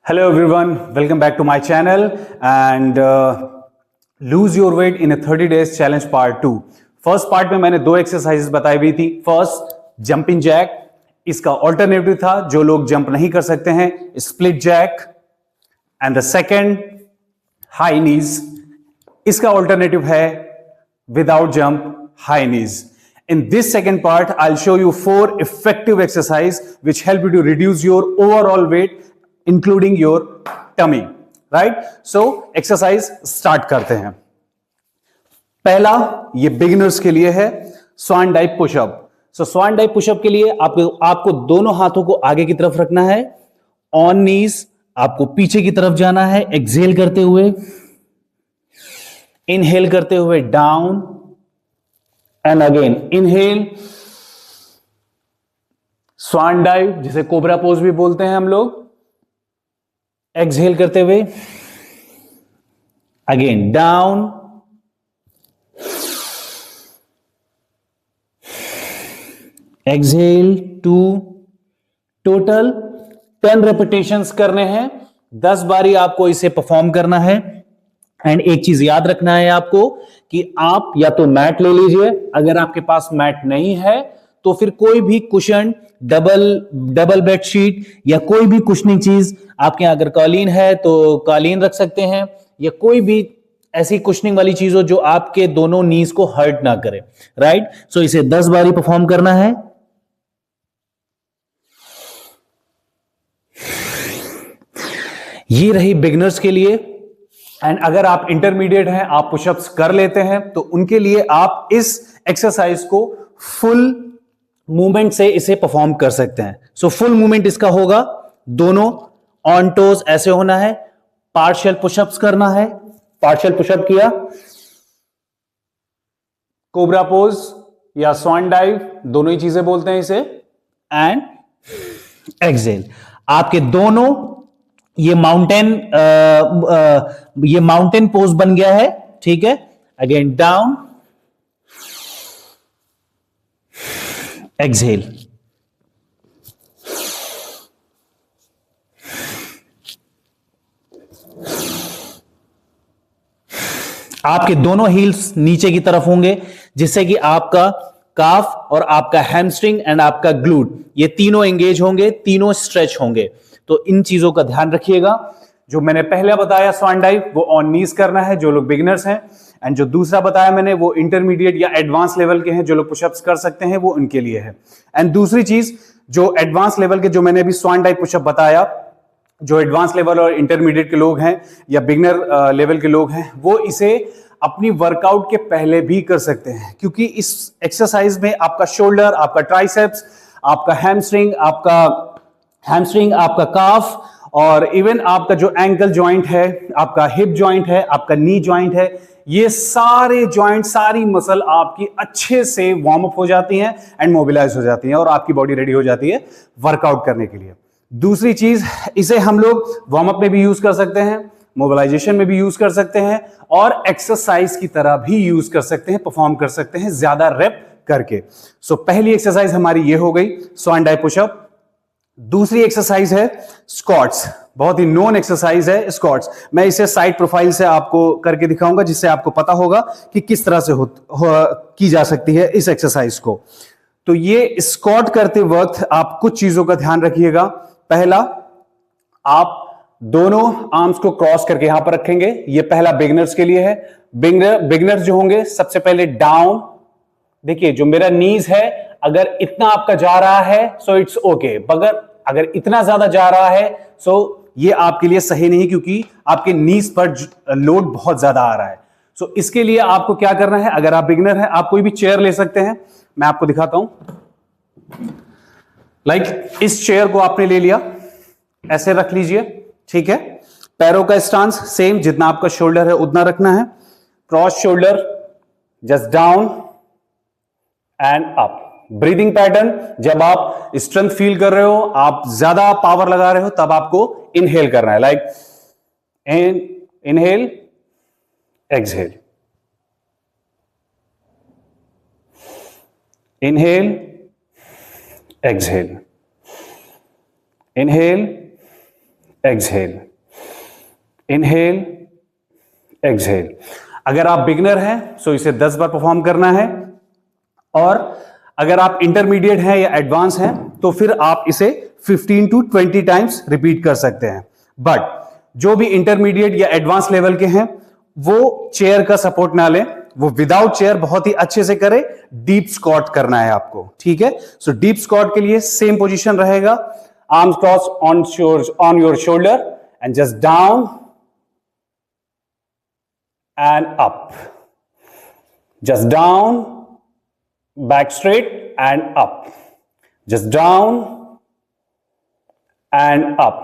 Hello everyone, welcome back to my channel and lose your weight in a 30 days challenge part 2. First part में मैंने दो exercises बताई हुई थी. First jumping jack, इसका alternative था जो लोग जंप नहीं कर सकते हैं, split jack. And the second high knees, इसका ऑल्टरनेटिव है without jump high knees. In this second part, I'll show you 4 effective exercise which help you to reduce your overall weight, including your tummy. Right? So, exercise start करते हैं. पहला ये beginners के लिए है, स्वान dive pushup. सो स्वान dive pushup के लिए आपको दोनों हाथों को आगे की तरफ रखना है. ऑन नीज आपको पीछे की तरफ जाना है. एक्सहेल करते हुए, इनहेल करते हुए down and again inhale. Swan dive जिसे कोबरा पोज भी बोलते हैं हम लोग. एक्सहेल करते हुए again down, exhale. 2 total 10 repetitions करने हैं. 10 बारी आपको इसे परफॉर्म करना है. एंड एक चीज याद रखना है आपको कि आप या तो मैट ले लीजिए, अगर आपके पास मैट नहीं है तो फिर कोई भी कुशन, डबल बेडशीट या कोई भी कुशनिंग चीज, आपके अगर कालीन है तो कालीन रख सकते हैं, या कोई भी ऐसी कुशनिंग वाली चीज हो जो आपके दोनों नीज को हर्ट ना करे. राइट? सो इसे 10 बारी परफॉर्म करना है. ये रही बिगिनर्स के लिए. एंड अगर आप इंटरमीडिएट हैं, आप पुशअप्स कर लेते हैं, तो उनके लिए आप इस एक्सरसाइज को फुल मूवमेंट से इसे परफॉर्म कर सकते हैं. सो फुल मूवमेंट इसका होगा, दोनों ऑन टोज ऐसे होना है. पार्शियल पुशअप्स करना है. पार्शियल पुशअप किया, कोबरा पोज या स्वान डाइव, दोनों ही चीजें बोलते हैं इसे. And exhale. आपके दोनों ये माउंटेन पोज बन गया है. ठीक है? Again down, exhale. आपके दोनों हील्स नीचे की तरफ होंगे, जिससे कि आपका काफ और आपका हैमस्ट्रिंग एंड आपका ग्लूट, ये तीनों एंगेज होंगे, तीनों स्ट्रेच होंगे. तो इन चीजों का ध्यान रखिएगा. जो मैंने पहले बताया स्वान डाइव, वो ऑन नीज करना है जो लोग बिगिनर्स हैं. एंड जो दूसरा बताया मैंने, वो इंटरमीडिएट या एडवांस लेवल के हैं, जो लोग पुशअप्स कर सकते हैं, वो उनके लिए है. एंड दूसरी चीज, जो एडवांस लेवल के, जो मैंने अभी स्वान डाइव पुशअप बताया, जो एडवांस लेवल और इंटरमीडिएट के लोग हैं या बिगिनर लेवल के लोग हैं, वो इसे अपनी वर्कआउट के पहले भी कर सकते हैं, क्योंकि इस एक्सरसाइज में आपका शोल्डर, आपका ट्राइसेप्स, आपका हैमस्ट्रिंग, आपका काफ और इवन आपका जो एंकल जॉइंट है, आपका हिप जॉइंट है, आपका नी जॉइंट है, ये सारे जॉइंट, सारी मसल आपकी अच्छे से वार्म अप हो जाती हैं एंड मोबिलाइज हो जाती हैं, और आपकी बॉडी रेडी हो जाती है वर्कआउट करने के लिए. दूसरी चीज, इसे हम लोग वार्म अप में भी यूज कर सकते हैं, मोबिलाइजेशन में भी यूज कर सकते हैं, और एक्सरसाइज की तरह भी यूज कर सकते हैं, परफॉर्म कर सकते हैं ज्यादा रेप करके. सो पहली एक्सरसाइज हमारी ये हो गई, स्वान डाइव पुशअप. दूसरी एक्सरसाइज है स्क्वाट्स. बहुत ही नोन एक्सरसाइज है स्क्वाट्स. मैं इसे साइड प्रोफाइल से आपको करके दिखाऊंगा, जिससे आपको पता होगा कि किस तरह से की जा सकती है इस एक्सरसाइज को. तो ये स्क्वाट करते वक्त आप कुछ चीजों का ध्यान रखिएगा. पहला, आप दोनों आर्म्स को क्रॉस करके यहां पर रखेंगे. ये पहला बिगिनर्स के लिए है. बिगिनर्स जो होंगे, सबसे पहले डाउन. देखिए, जो मेरा नीज है, अगर इतना आपका जा रहा है सो इट्स ओके, मगर अगर इतना ज्यादा जा रहा है सो ये आपके लिए सही नहीं, क्योंकि आपके नीज पर लोड बहुत ज्यादा आ रहा है. सो इसके लिए आपको क्या करना है, अगर आप बिगिनर हैं, आप कोई भी चेयर ले सकते हैं. मैं आपको दिखाता हूं. इस चेयर को आपने ले लिया, ऐसे रख लीजिए. ठीक है? पैरों का स्टांस सेम, जितना आपका शोल्डर है उतना रखना है. Cross shoulder, just down and up. Breathing pattern, जब आप स्ट्रेंथ फील कर रहे हो, आप ज्यादा पावर लगा रहे हो, तब आपको इनहेल करना है. Inhale, exhale, inhale, exhale, inhale, exhale, inhale, exhale. अगर आप बिगनर हैं तो इसे 10 बार परफॉर्म करना है, और अगर आप इंटरमीडिएट हैं या एडवांस हैं तो फिर आप इसे 15 to 20 टाइम्स रिपीट कर सकते हैं। बट जो भी इंटरमीडिएट या एडवांस लेवल के हैं वो चेयर का सपोर्ट ना लें, वो विदाउट चेयर बहुत ही अच्छे से करें। डीप स्क्वाट करना है आपको, ठीक है। सो डीप स्क्वाट के लिए सेम पोजीशन रहेगा, arms cross on your shoulder and just down and up, just down, back straight and up, just down and up,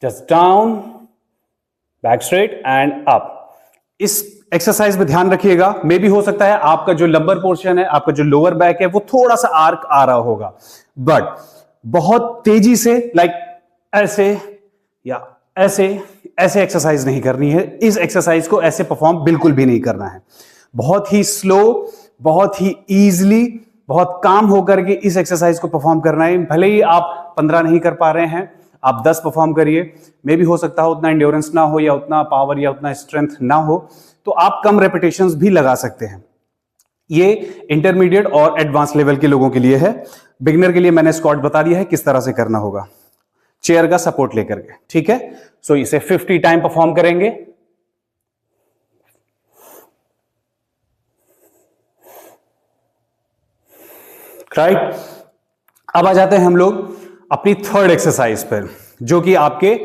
just down, back straight and up। इस exercise में ध्यान रखिएगा, मे भी हो सकता है आपका जो लंबर पोर्शन है, आपका जो लोअर बैक है वो थोड़ा सा आर्क आ रहा होगा, बट बहुत तेजी से लाइक ऐसे या ऐसे ऐसे एक्सरसाइज नहीं करनी है। इस एक्सरसाइज को ऐसे परफॉर्म बिल्कुल भी नहीं करना है। बहुत ही स्लो, बहुत ही ईजिली, बहुत काम होकर के इस एक्सरसाइज को परफॉर्म करना है। भले ही आप 15 नहीं कर पा रहे हैं, आप 10 परफॉर्म करिए। मे भी हो सकता है उतना एंड्योरेंस ना हो या उतना पावर या उतना स्ट्रेंथ ना हो, तो आप कम रेपिटेशंस भी लगा सकते हैं। ये इंटरमीडिएट और एडवांस लेवल के लोगों के लिए है। बिगिनर के लिए मैंने स्क्वाट बता दिया है किस तरह से करना होगा, चेयर का सपोर्ट लेकर के, ठीक है। सो इसे 50 टाइम परफॉर्म करेंगे। राइट, अब आ जाते हैं हम लोग अपनी थर्ड एक्सरसाइज पर, जो कि आपके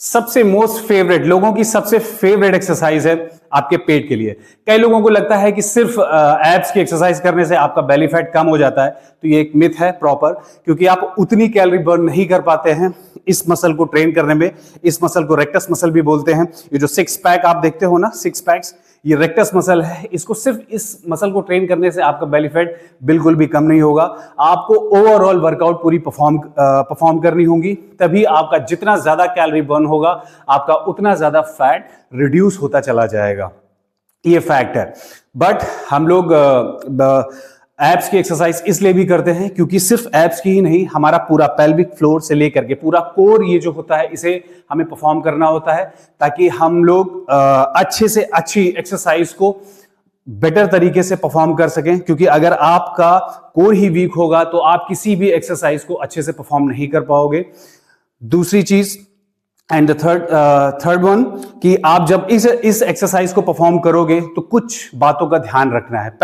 सबसे मोस्ट फेवरेट, लोगों की सबसे फेवरेट एक्सरसाइज है आपके पेट के लिए। कई लोगों को लगता है कि सिर्फ एब्स की एक्सरसाइज करने से आपका बेली फैट कम हो जाता है, तो ये एक मिथ है प्रॉपर, क्योंकि आप उतनी कैलोरी बर्न नहीं कर पाते हैं इस मसल को ट्रेन करने में। इस मसल को रेक्टस मसल भी बोलते हैं। ये जो 6 पैक आप देखते हो ना, 6 पैक्स, ये रेक्टस मसल है। इसको सिर्फ इस मसल को ट्रेन करने से आपका बेली फैट बिल्कुल भी कम नहीं होगा। आपको ओवरऑल वर्कआउट पूरी परफॉर्म करनी होगी, तभी आपका जितना ज्यादा कैलोरी बर्न होगा आपका उतना ज्यादा फैट रिड्यूस होता चला जाएगा। ये फैक्ट है। बट हम लोग एब्स की एक्सरसाइज इसलिए भी करते हैं क्योंकि सिर्फ एब्स की ही नहीं, हमारा पूरा पेल्विक फ्लोर से लेकर के पूरा कोर, ये जो होता है इसे हमें परफॉर्म करना होता है, ताकि हम लोग अच्छे से अच्छी एक्सरसाइज को बेटर तरीके से परफॉर्म कर सकें। क्योंकि अगर आपका कोर ही वीक होगा तो आप किसी भी एक्सरसाइज को अच्छे से परफॉर्म नहीं कर पाओगे। दूसरी चीज एंड थर्ड वन, कि आप जब इस एक्सरसाइज को परफॉर्म करोगे तो कुछ बातों का ध्यान रखना है।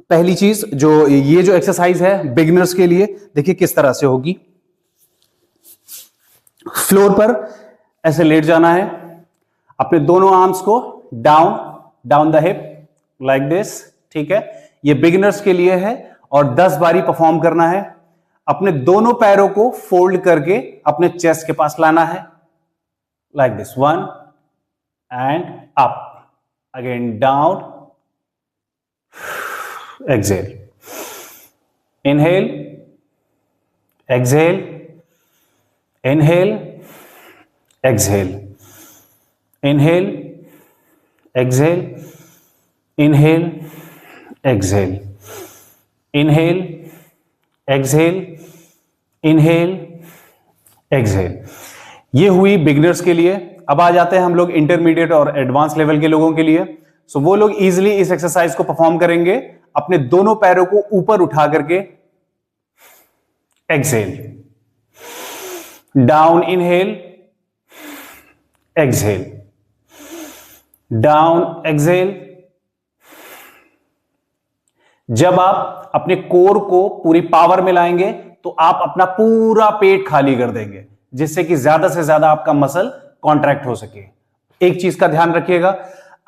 पहली चीज, जो ये जो एक्सरसाइज है बिगिनर्स के लिए, देखिए किस तरह से होगी। फ्लोर पर ऐसे लेट जाना है, अपने दोनों आर्म्स को down the hip like this, ठीक है। ये बिगिनर्स के लिए है और 10 बारी परफॉर्म करना है। अपने दोनों पैरों को फोल्ड करके अपने चेस्ट के पास लाना है like this, 1 and up, again down, exhale, inhale, exhale, inhale, exhale, inhale, exhale, inhale, exhale, inhale, exhale, inhale, exhale। ये हुई बिगिनर्स के लिए। अब आ जाते हैं हम लोग इंटरमीडिएट और एडवांस लेवल के लोगों के लिए। सो वो लोग इजीली इस एक्सरसाइज को परफॉर्म करेंगे अपने दोनों पैरों को ऊपर उठा करके। Exhale, down, inhale, exhale, down, exhale. जब आप अपने कोर को पूरी पावर में लाएंगे तो आप अपना पूरा पेट खाली कर देंगे, जिससे कि ज्यादा से ज्यादा आपका मसल कॉन्ट्रैक्ट हो सके। एक चीज का ध्यान रखिएगा,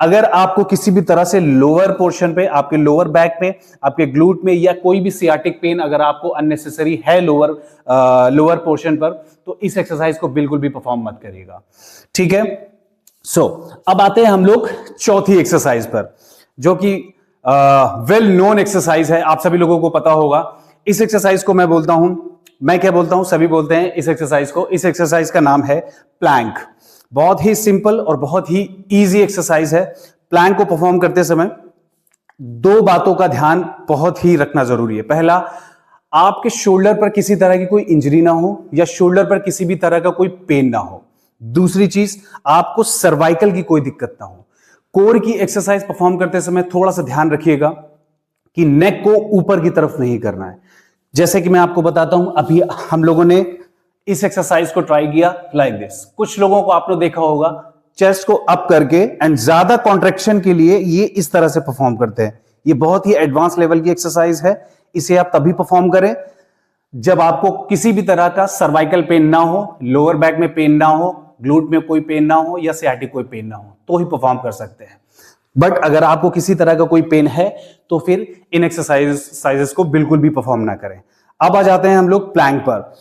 अगर आपको किसी भी तरह से लोअर पोर्शन पे, आपके लोअर बैक में, आपके ग्लूट में या कोई भी सियाटिक पेन अगर आपको अननेसेसरी है लोअर पोर्शन पर, तो इस एक्सरसाइज को बिल्कुल भी परफॉर्म मत करिएगा, ठीक है। सो अब आते हैं हम लोग चौथी एक्सरसाइज पर, जो कि वेल नोन एक्सरसाइज है, आप सभी लोगों को पता होगा। इस एक्सरसाइज को मैं बोलता हूं, मैं क्या बोलता हूं, सभी बोलते हैं इस एक्सरसाइज को। इस एक्सरसाइज का नाम है प्लैंक। बहुत ही सिंपल और बहुत ही इजी एक्सरसाइज है। प्लैंक को परफॉर्म करते समय 2 बातों का ध्यान बहुत ही रखना जरूरी है। पहला, आपके शोल्डर पर किसी तरह की कोई इंजरी ना हो या शोल्डर पर किसी भी तरह का कोई पेन ना हो। दूसरी चीज, आपको सर्वाइकल की कोई दिक्कत ना हो। कोर की एक्सरसाइज परफॉर्म करते समय थोड़ा सा ध्यान रखिएगा कि नेक को ऊपर की तरफ नहीं करना है। जैसे कि मैं आपको बताता हूं, अभी हम लोगों ने इस एक्सरसाइज को ट्राई किया लाइक दिस। कुछ लोगों को आपने देखा होगा चेस्ट को अप करके एंड ज्यादा कॉन्ट्रेक्शन के लिए ये इस तरह से परफॉर्म करते हैं। ये बहुत ही एडवांस लेवल की एक्सरसाइज है। इसे आप तभी परफॉर्म करें जब आपको किसी भी तरह का सर्वाइकल पेन ना हो, लोअर बैक में पेन ना हो, ग्लूट में कोई पेन ना हो या सियाटिक कोई पेन ना हो, तो ही परफॉर्म कर सकते हैं। बट अगर आपको किसी तरह का कोई पेन है तो फिर इन एक्सरसाइजेस को बिल्कुल भी परफॉर्म ना करें। अब आ जाते हैं हम लोग प्लैंक पर।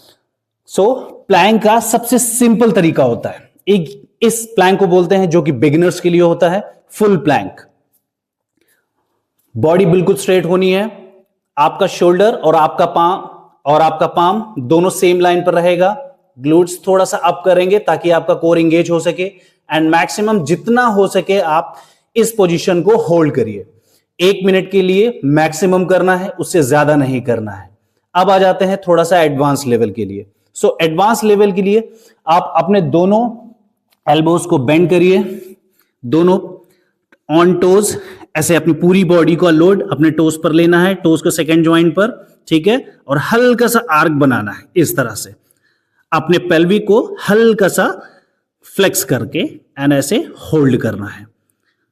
सो प्लैंक का सबसे सिंपल तरीका होता है, एक इस प्लैंक को बोलते हैं जो कि बिगिनर्स के लिए होता है फुल प्लैंक। बॉडी बिल्कुल स्ट्रेट होनी है, आपका शोल्डर और आपका पाम दोनों सेम लाइन पर रहेगा। ग्लूट्स थोड़ा सा अप करेंगे ताकि आपका कोर एंगेज हो सके एंड मैक्सिमम जितना हो सके आप इस पोजीशन को होल्ड करिए। 1 मिनट के लिए मैक्सिमम करना है, उससे ज्यादा नहीं करना है। अब आ जाते हैं थोड़ा सा एडवांस लेवल के लिए। सो एडवांस लेवल के लिए आप अपने दोनों एल्बोज को बेंड करिए, दोनों ऑन टोज, ऐसे अपनी पूरी बॉडी का लोड अपने टोज पर लेना है, टोज को सेकंड जॉइंट पर, ठीक है, और हल्का सा आर्क बनाना है इस तरह से। अपने पेल्विक को हल्का सा फ्लेक्स करके एंड ऐसे होल्ड करना है।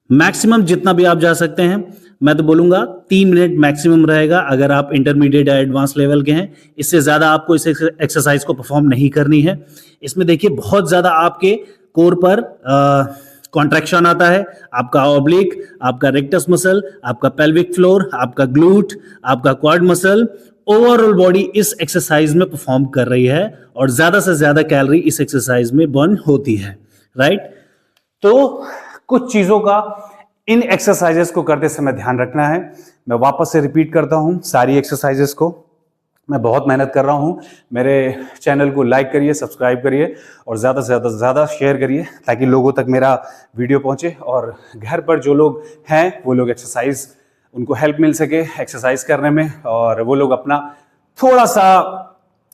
मैक्सिमम जितना भी आप जा सकते हैं, मैं तो बोलूंगा 3 मिनट मैक्सिमम रहेगा अगर आप इंटरमीडिएट या एडवांस लेवल के हैं। इससे ज्यादा आपको इस एक्सरसाइज को परफॉर्म नहीं करनी है। इसमें देखिए बहुत ज्यादा आपके कोर पर कॉन्ट्रैक्शन आता है, आपका ऑब्लिक, आपका रेक्टस मसल, आपका पेल्विक फ्लोर, आपका ग्लूट, आपका क्वाड मसल, ओवरऑल बॉडी इस एक्सरसाइज में परफॉर्म कर रही है और ज्यादा से ज्यादा कैलोरी इस एक्सरसाइज में बर्न होती है, राइट। तो कुछ चीजों का इन एक्सरसाइजेस को करते समय ध्यान रखना है। मैं वापस से रिपीट करता हूं सारी एक्सरसाइजेस को। मैं बहुत मेहनत कर रहा हूं। मेरे चैनल को लाइक करिए, सब्सक्राइब करिए और ज़्यादा से ज़्यादा शेयर करिए ताकि लोगों तक मेरा वीडियो पहुंचे और घर पर जो लोग हैं वो लोग एक्सरसाइज, उनको हेल्प मिल सके एक्सरसाइज करने में और वो लोग अपना थोड़ा सा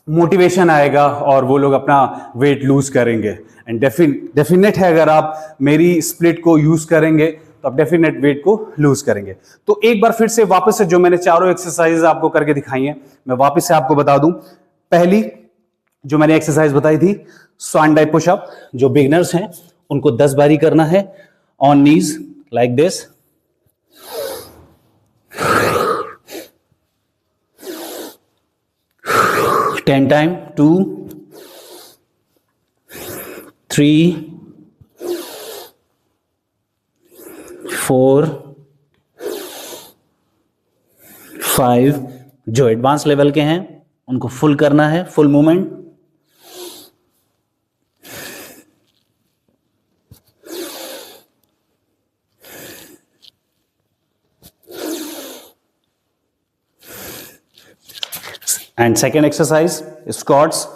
मोटिवेशन आएगा और वो लोग अपना वेट लूज करेंगे। एंड डेफिनेट है अगर आप मेरी स्प्लिट को यूज करेंगे तो आप डेफिनेट वेट को लूज करेंगे। तो एक बार फिर से वापस से जो मैंने चारों एक्सरसाइज आपको करके दिखाई हैं, मैं वापस से आपको बता दूं। पहली जो मैंने एक्सरसाइज बताई थी स्वान डाइव पुशअप, जो बिगिनर्स हैं उनको 10 बारी करना है on knees like this. Ten time, 2, 3, 4, 5। जो एडवांस लेवल के हैं उनको फुल करना है, full movement. And second exercise squats.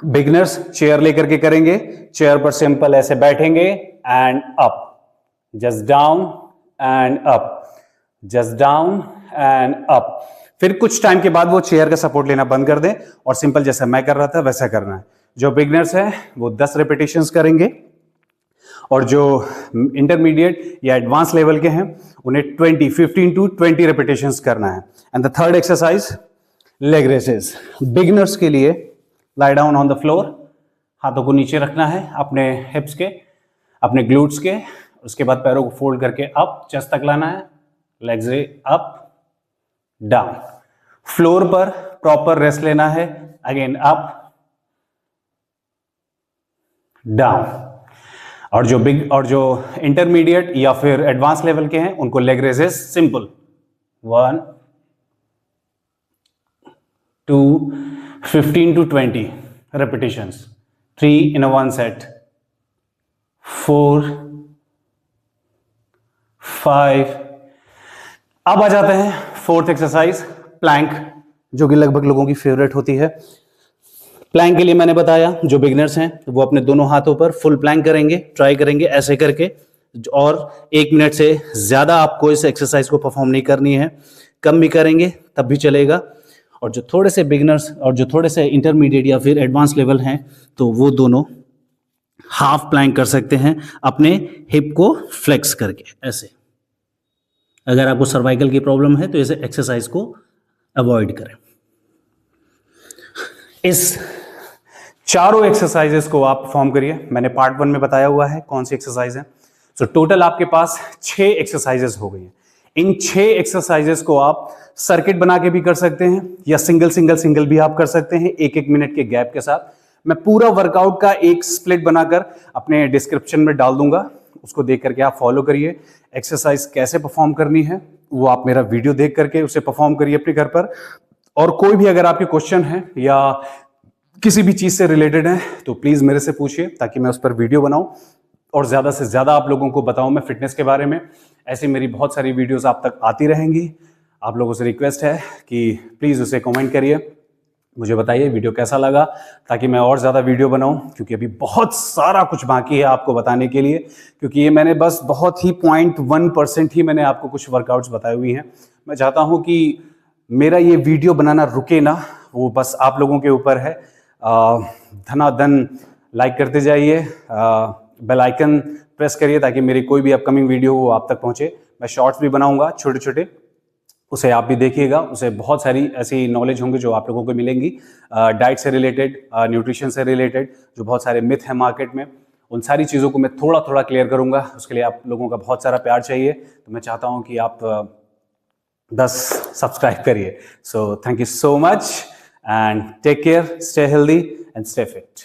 Beginners chair लेकर के करेंगे, चेयर पर सिंपल ऐसे बैठेंगे and up, just down and up, just down and up. फिर कुछ टाइम के बाद वो चेयर का सपोर्ट लेना बंद कर दें और सिंपल जैसा मैं कर रहा था वैसा करना है। जो बिगिनर्स हैं वो 10 रेपिटेशंस करेंगे और जो इंटरमीडिएट या एडवांस लेवल के हैं उन्हें 15 to 20 रेपिटेशंस करना है। And the third exercise leg raises. Beginners के लिए lie down on the floor, हाथों को नीचे रखना है अपने हिप्स के, अपने ग्लूट्स के, उसके बाद पैरों को फोल्ड करके अप चेस्ट तक लाना है, लेग्स अप डाउन। फ्लोर पर प्रॉपर रेस्ट लेना है, अगेन अप डाउन। और जो इंटरमीडिएट या फिर एडवांस लेवल के हैं उनको leg races simple 1, 2, 15 to 20 repetitions, 3 in a 1 set, 4, 5। अब आ जाते हैं फोर्थ एक्सरसाइज प्लैंक, जो कि लगभग लोगों की फेवरेट होती है। प्लैंक के लिए मैंने बताया जो बिगिनर्स हैं वो अपने दोनों हाथों पर फुल प्लैंक करेंगे, ट्राई करेंगे ऐसे करके, और 1 मिनट से ज्यादा आपको इस एक्सरसाइज को परफॉर्म नहीं करनी है, कम भी करेंगे तब भी चलेगा। और जो थोड़े से बिगिनर्स और जो थोड़े से इंटरमीडिएट या फिर एडवांस लेवल हैं तो वो दोनों हाफ प्लैंक कर सकते हैं अपने हिप को फ्लेक्स करके ऐसे। अगर आपको सर्वाइकल की प्रॉब्लम है तो इसे एक्सरसाइज को अवॉइड करें। इस चारों एक्सरसाइजेस को आप परफॉर्म करिए। मैंने पार्ट 1 में बताया हुआ है कौन सी एक्सरसाइज है। सो टोटल आपके पास 6 एक्सरसाइजेस हो गई हैं। इन 6 एक्सरसाइजेस को आप सर्किट बना के भी कर सकते हैं या सिंगल भी आप कर सकते हैं 1-1 मिनट के गैप के साथ। मैं पूरा वर्कआउट का एक स्प्लिट बनाकर अपने डिस्क्रिप्शन में डाल दूंगा, उसको देख करके आप फॉलो करिए। एक्सरसाइज कैसे परफॉर्म करनी है वो आप मेरा वीडियो देख करके उसे परफॉर्म करिए अपने घर पर। और कोई भी अगर आपके क्वेश्चन है या किसी भी चीज से रिलेटेड है तो प्लीज मेरे से पूछिए ताकि मैं उस पर वीडियो बनाऊं और ज्यादा से ज्यादा आप लोगों को बताऊं मैं फिटनेस के बारे में। ऐसी मेरी बहुत सारी वीडियोस आप तक आती रहेंगी। आप लोगों से रिक्वेस्ट है कि प्लीज उसे कमेंट करिए, मुझे बताइए वीडियो कैसा लगा ताकि मैं और ज्यादा वीडियो बनाऊं, क्योंकि अभी बहुत सारा कुछ बाकी है आपको बताने के लिए। क्योंकि ये मैंने बस बहुत ही 0.1% ही मैंने आपको कुछ वर्कआउट्स बताई हुई हैं। मैं चाहता हूं कि मेरा ये वीडियो बनाना रुके ना, वो बस आप लोगों के ऊपर है। धनाधन लाइक करते जाइए, बेल आइकन प्रेस करिए ताकि मेरी कोई भी अपकमिंग वीडियो वो आप तक पहुंचे। मैं शॉर्ट्स भी बनाऊंगा छोटे छोटे, उसे आप भी देखिएगा। उसे बहुत सारी ऐसी नॉलेज होंगी जो आप लोगों को मिलेंगी, डाइट से रिलेटेड, न्यूट्रिशन से रिलेटेड, जो बहुत सारे मिथ हैं मार्केट में, उन सारी चीज़ों को मैं थोड़ा थोड़ा क्लियर करूंगा। उसके लिए आप लोगों का बहुत सारा प्यार चाहिए, तो मैं चाहता हूं कि आप बस सब्सक्राइब करिए। So thank you so much and take care, stay healthy and stay fit.